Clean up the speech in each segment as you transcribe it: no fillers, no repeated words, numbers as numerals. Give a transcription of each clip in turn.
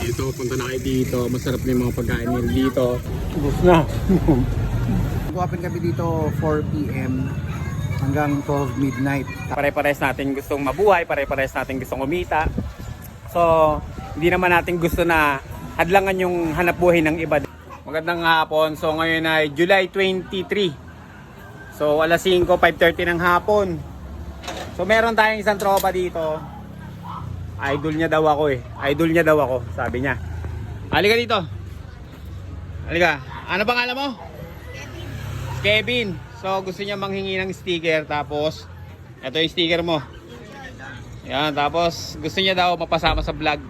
Dito, punta na kayo dito. Masarap na yung mga pagkain nila dito. Ubus na. Mag-open kami dito 4 PM hanggang 12 midnight. Pare-pares natin gustong mabuhay, pare-pares natin gustong kumita. So, hindi naman natin gusto na hadlangan yung hanap buhay ng iba. Magandang hapon. So, ngayon ay July 23. So, alas 5, 5:30 ng hapon. So, meron tayong isang tropa dito. Idol niya daw ako eh. Idol niya daw ako, sabi niya. Halika dito. Halika. Ano pangalan mo? Kevin. So gusto niya manghingi ng sticker. Tapos ito yung sticker mo. Yan. Tapos gusto niya daw mapasama sa vlog.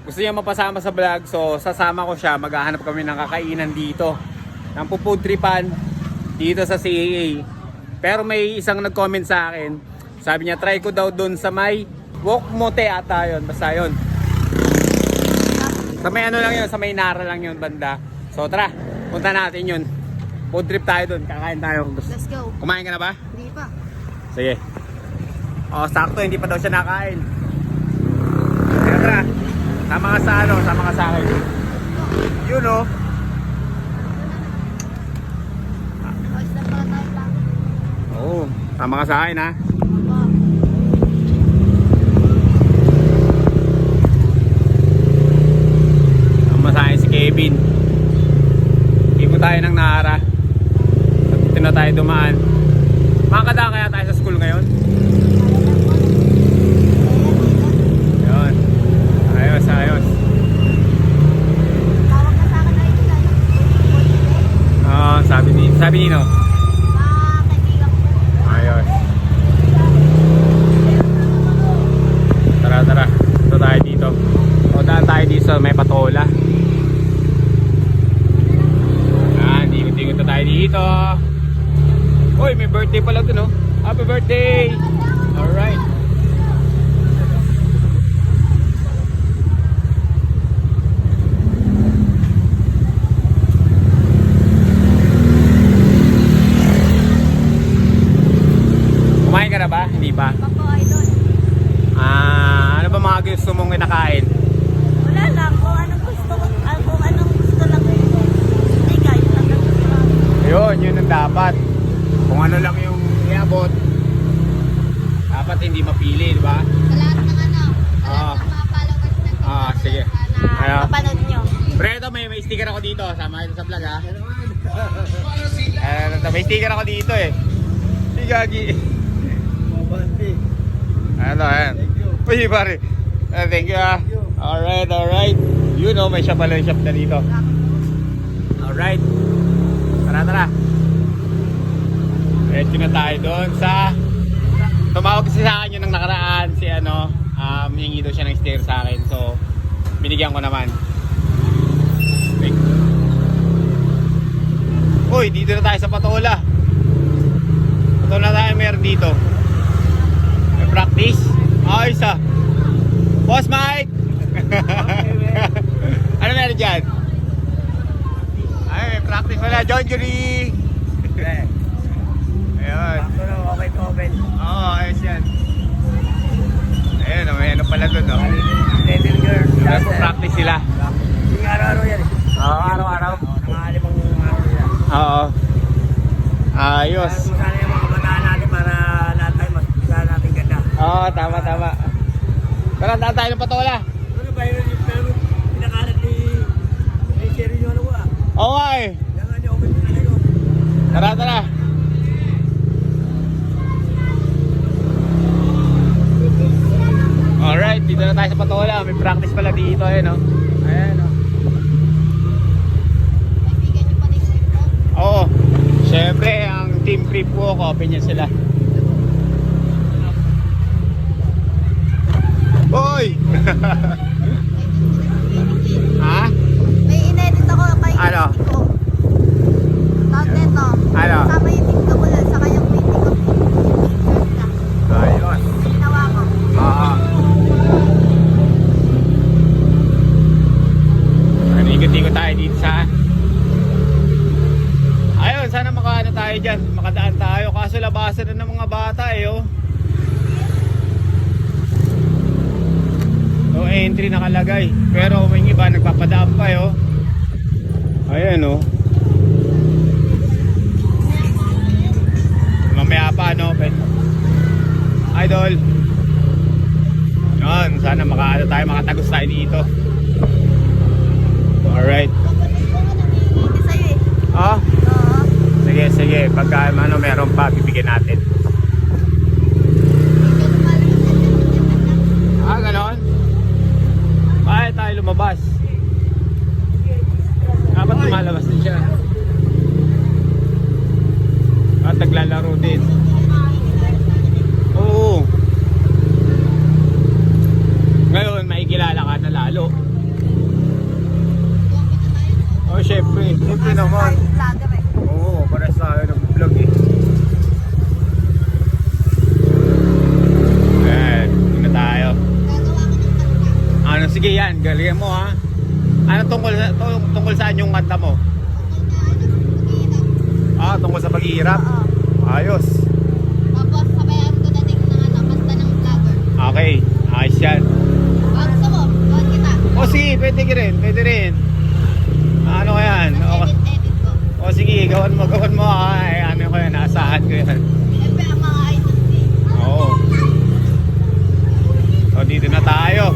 Gusto niya mapasama sa vlog. So sasama ko siya. Maghahanap kami ng kakainan dito. Ng pupudripan dito sa CAA. Pero may isang nag-comment sa akin. Sabi niya try ko daw dun sa may Wok Mote ata yun, basta yun. Sa may ano lang yun, sa may Nara lang yun banda. So tara, punta natin yun. Food trip tayo dun, kakain tayo. Let's go. Kumain ka na ba? Hindi pa. Sige. O, sakto, hindi pa daw siya nakain. Kaya tara, sama ka sa ano, sama ka sa akin. Yun o. Boys na pala tayo lang. Oo, sama ka sa akin ha. Masahin si Kevin. Ikot tayo ng Nara. Dito na tayo dumaan. Makakadaan kaya tayo sa school ngayon? Yun. Ayos, ayos. Tawag ka sa akin na ito lang. Oo, sabi Nino. Kaibigan ko. Ayos. Tara, tara. Ito tayo dito. O, daan tayo dito sa may patola. Ikot na tayo dito. Uy, may birthday pala dun, no? Happy birthday! Alright. Kumain ka na ba? Hindi pa? Papo idol. Ano ba mga gusto mong kinakain? Wala lang. Kung anong gusto ko. Kung anong gusto lang. Hindi ka. Yun lang gusto ko. Yun ang dapat. Kung ano lang yung iabot, dapat hindi mapili, di ba? Sa lahat ng ano. Sa Ah. lahat ng mga followers na Sige. na mapanood nyo. Pre, ito may sticker ako dito. Sama ito sa vlog, ha? May sticker ako dito, eh. Hindi gagi. Ano, ayan. Uy, pare. Thank you, ha. Alright, alright. You know, may shop pala yung shop na dito. Alright. Tara, tara. Ready na tayo doon sa... Tumawag kasi sa akin yun ng nakaraan. Si ano, hingi daw siya ng sticker sa akin. So, binigyan ko naman. Okay. Uy, dito na tayo sa Patola. Patola tayo meron dito. May practice. Ayos ah. Boss Mike! Ano meron dyan? Ay, may practice pala. John Jury! Ayun. Oo, ayos yan. Ayun, may ano pala dun, no? Practice sila. Araw-araw yan. Oo, araw-araw. Mga 5 araw yan. Oo. Ayos. Sana yung mga kabataan natin para lahat tayo mas natin ganda. Oo, tama, tama. Tara, daan tayo ng Patola. Ano ba yun yung pinakalat ni Sherry yung ano ko ah? Oo nga eh. Yan nga niya, open na kayo. Tara, tara. Alright, dito na tayo sa Patola. May practice pala dito, ayun, no? Ayan, no? Kaibigan nyo pa din ko. Oo. Siyempre, ang team prep walk, open yan sila. Hoy! Ha? May in-edit ako kay Ano? ko. Tawag nito. Ano? Kasama yung team ko mula sa kanyang meeting ko. Ayun. Ginawa ko. Oo. Ikot-ikot tayo dito sa... Ayun, sana makaano tayo dyan. Makadaan tayo. Kaso labasan na ng mga bata eh, oh. So, entry nakalagay. Pero may iba nagpapadaan pa yo. Ayan oh. Mamaya pa no, Idol. Yan, sana makatagos tayo dito. Alright. Hindi sa'yo eh. Ah, Oo. sige. Pagka meron pa, bibigyan natin. Ah, ganon? Bakit tayo lumabas? Dapat lumalabas din siya. At naglalaro din. Oo. Ngayon, makikilala ka na lalo. Oh, syempre. Syempre naman. Vlogger eh. Oo, para sa akin nag-vlog eh. Ayan, hindi na tayo. Ano, sige yan, galingan mo ha. Ano tungkol saan yung kanta mo? Ah, tungkol sa paghihirap? Oo. Ayos. Tapos sabayan ko na din ng kanta ng vlogger. Okay, ayos yan. Gusto mo? Gawin kita. O sige, pwede rin. Ano yan? Edit ko. O sige, gawan mo. Ay, ano ko yan, naasahan ko yan. Siyempre ang mga idol din. Oo. O, dito na tayo.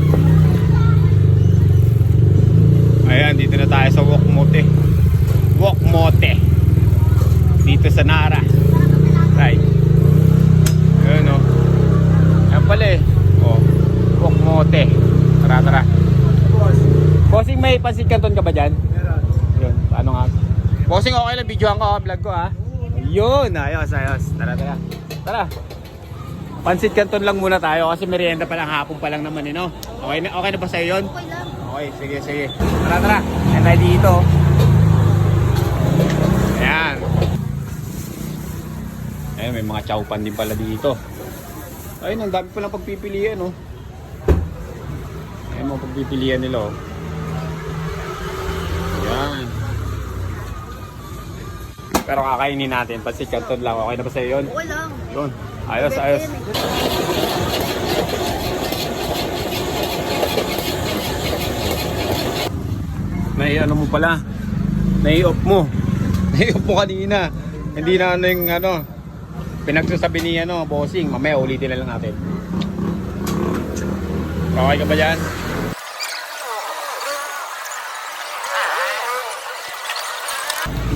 Ayan, dito na tayo sa Wokmote. Dito sa Nara. Right. Ayan o. Ayan pala eh. O, Wokmote. Tara. Bossing, may pansit canton ka ba dyan? Meron. Yun, paano nga? Bossing, okay lang, videoan ko, vlog ko ha. Yun, ayos. Tara. Pansit canton lang muna tayo kasi merienda pa lang, hapon pa lang naman eh, no? Okay na ba sa'yo yun? Okay lang. Okay, sige. Tara. Ayan tayo dito. Ayan. Ayan, may mga chowpan din pala dito. Ayun, ang dami palang pagpipilian, no? Ayan mga pagpipilian nila, oh. Ayan. Pero kakainin natin, pansit canton lang. Okay na ba sa'yo yun? Okay lang. Yun. Ayos. Ano mo pala? Nai-off mo. Nai-off mo kanina. Hindi na yung pinagsasabi ni bossing. Mamaya ulitin na lang natin. Okay ka ba dyan?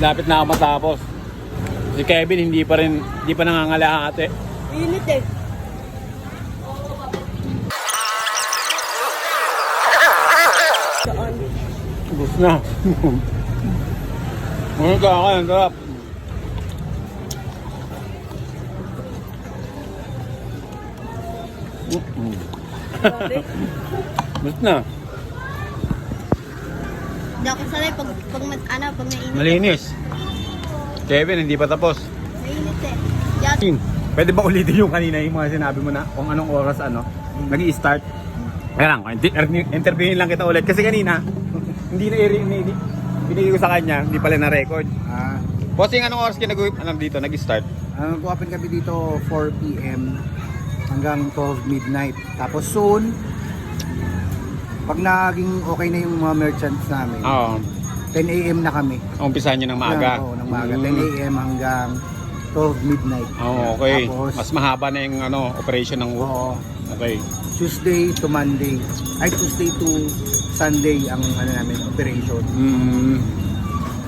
Lapit na ako matapos. Si Kevin hindi pa nangangalahati. Init eh. Gusto na. Ano ka? Ang sarap. Gusto na. Hindi ako sanay pag nainit. Malinis. Kevin, hindi pa tapos. Mainit eh. Pwede ba ulitin yung kanina yung mga sinabi mo na kung anong oras nag-i-start? Kaya lang, interviewin lang kita ulit. Kasi kanina, hindi binigay ko sa kanya, hindi pala na-record. Bossing, anong oras dito nag-start? Nag-open kami dito 4 p.m. hanggang 12 midnight. Tapos soon, pag naging okay na yung mga merchants namin, Oo. 10 a.m. na kami. Umpisahan nyo ng maaga. Oo, ng maaga. 10 a.m. hanggang 12 midnight. Oo, okay. Tapos, Mas mahaba na yung operation ng oo, Okay. Tuesday to Monday. Tuesday to Sunday ang namin, operation.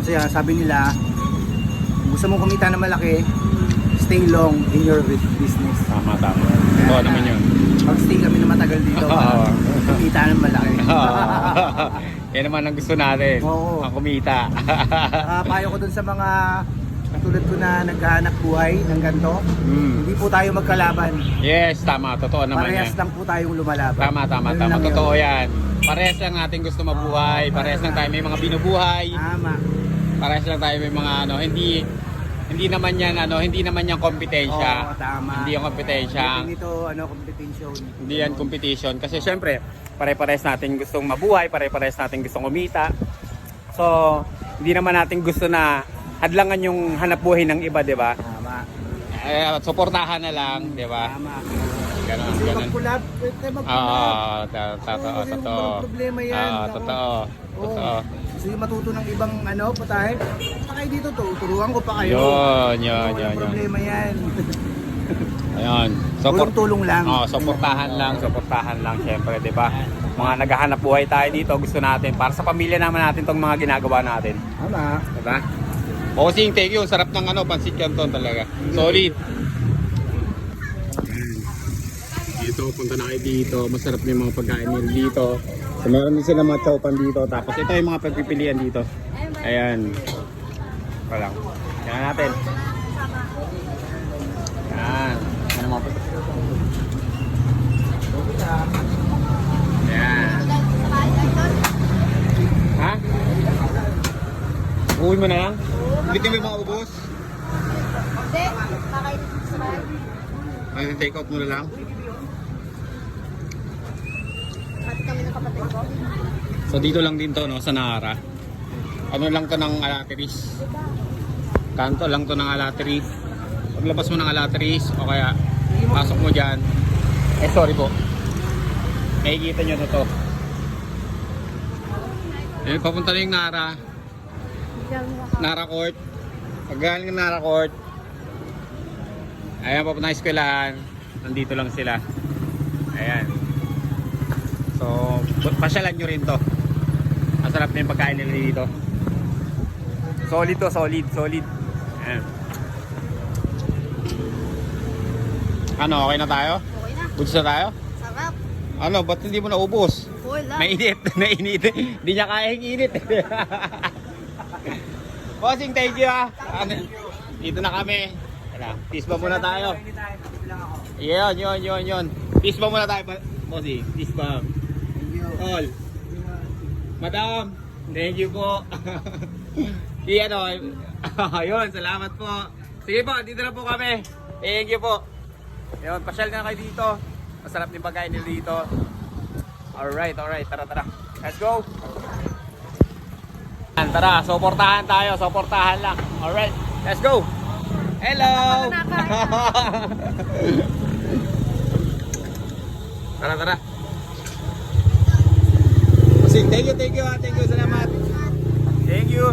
Kasi sabi nila, kung gusto mong kumita na malaki, stay long in your business. Tama. Ito naman yun. Pag-stay kami na matagal dito, kumita na malaki. Yan naman ang gusto natin. Oo. Ang kumita. Payo ko dun sa mga katulad ko na naghahanap buhay ng ganito, hindi po tayo magkalaban. Yes, tama. Totoo naman Parehas yan. lang po tayong lumalaban. Tama. Ganun lang yun. Totoo yan. Parehas lang natin gusto mabuhay. Parehas lang tayo may mga binubuhay. Tama. Parehas lang tayo may mga hindi naman yan kompetensya. Oo, tama. Hindi yung kompetensya. Hindi ito competition. Hindi yan competition. Kasi syempre, pare-parehas natin gustong mabuhay. Pare-parehas natin gustong kumita. So, hindi naman natin gusto na hadlangan yung hanap buhay ng iba, di ba? Tama. Suportahan na lang, di ba? Tama. Ganun, Kasi ganun. mag-collab, pwede tayo mag-collab. Totoo, Kasi totoo. walang problema yan. Totoo, Oo. totoo. Gusto nyo matuto ng ibang patahe? Punta kayo dito, turuan ko pa kayo. Yun. Walang problema yan. Ayan. Tulong-tulong lang. Suportahan lang syempre, 'di ba? Mga naghahanap buhay tayo dito, gusto natin para sa pamilya naman natin tong mga ginagawa natin, Tama. 'di ba? Bossing, thank you. Sarap ng pansit canton talaga. Solid. Dito, punta na kayo dito. Masarap yung mga pagkain nila dito. So, meron din sila mga chowpan dito. Tapos ito yung mga pagpipilian dito. Ayan. Walang. Yan natin. Yan. Ano mga Yan. Ha? Uwi mo na lang? Hindi kami maubos? Hindi, kakain sa bahay. Ay, take out mo na lang? Pati kami ng kapatid ko. So dito lang din to, no, sa Nara. Ano lang to ng Alateris. Kanto lang to ng Alateris. Paglabas mo ng Alateris o kaya pasok mo dyan. Sorry po. Makikita nyo na to. Eh, papunta na yung Nara. Nara Court. Paggaling ng Nara Court. Ayan, papunta ng eskwelahan. Nandito lang sila. Ayan. So, pasyalan nyo rin to. Masarap na yung pagkain nila dito. Solid to, solid. Ayan. Ano, okay na tayo? Okay na. Goods na tayo? Sarap. Ano, ba't hindi mo naubos? Wala. Mainit. Hindi niya kaya yung init. Bossing, thank you ah. Dito na kami. Peace ba muna tayo? Yun. Peace ba muna tayo, Bossing? Peace ba? All. Madam, thank you po. Ayun, salamat po. Sige po, dito na po kami. Thank you po. Ayun, pasyal na kayo dito. Masarap din pagkain nila dito. Alright. Tara. Let's go. Tara, suportahan tayo. Suportahan lang. Alright, let's go. Hello. Tara. Thank you. Salamat. Thank you.